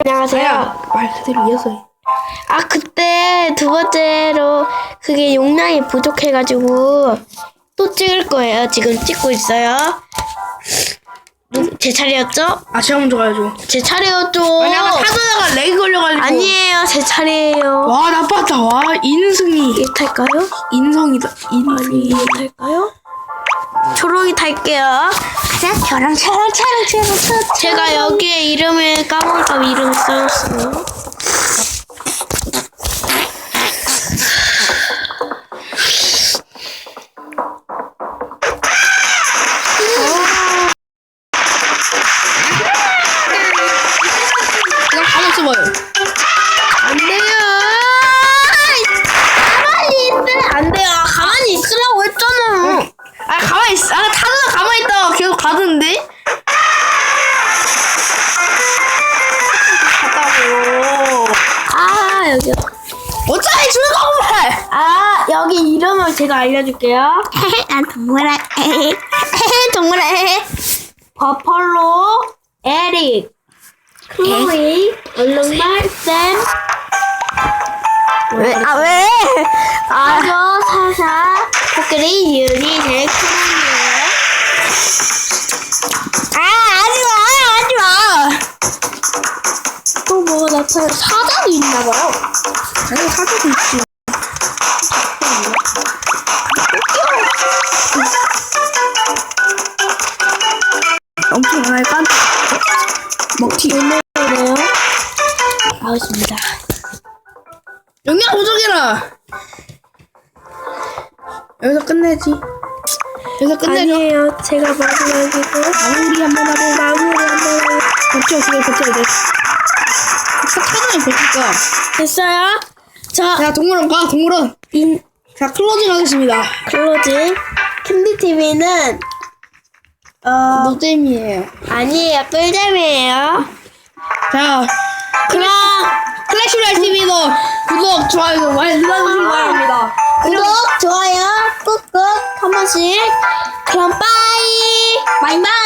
안녕하세요. 말 그대로 이어서 해. 그때 두 번째로 그게 용량이 부족해가지고 또 찍을 거예요. 지금 찍고 있어요. 제 차례였죠? 제가 먼저 가야죠. 제 차례였죠? 아니, 아까 타다가 렉이 걸려가지고. 아니에요. 제 차례예요. 와, 나빴다. 와, 인승이. 이게 탈까요? 인성이다. 아니, 이게 탈까요? 초록이 탈게요. 가자, 저랑. 제가 여기에 이름을 까먹을까 봐 이름을 써줬어요. 그냥 가만 있어봐요. 안 돼요. 가만히 있으면 안 돼요. 가만히 있으라고 했잖아. 가만히 있어. 타다가 가만히 있다가 계속 가던데? 갔다고. 여기요. 어차피 줄거면 여기 이름을 제가 알려줄게요. 난 동물아. 동물아. 버펄로, 에릭, 클로이, 얼룩말, 샘. 왜? 아저, 사사, 코끼리, 유리, 제일 크롱이에요. 하지마! 또 뭐 나타나 사자도 있나봐요. 아니, 사자도 있지. 엄청 많아요. 먹튀. 오늘이에요. 알겠습니다. 영양 부족이라. 여기서 끝내지. 여기서 끝내죠. 아니에요. 제가 마지막이고. 마무리 한번 하고. 버텨, 그걸 버텨야 돼. 차단이 버틸까? 됐어요? 자, 동물원 가, 동물원. 자, 클로징 하겠습니다. 클로징. 캔디TV는 노잼이에요. 아니에요. 꿀잼이에요. 자, 그럼 클래시랄 TV도 구독, 좋아요 많이 눌러주시기 바랍니다. 구독, 좋아요 꾹꾹 한 번씩. 그럼 빠이. 바이바이.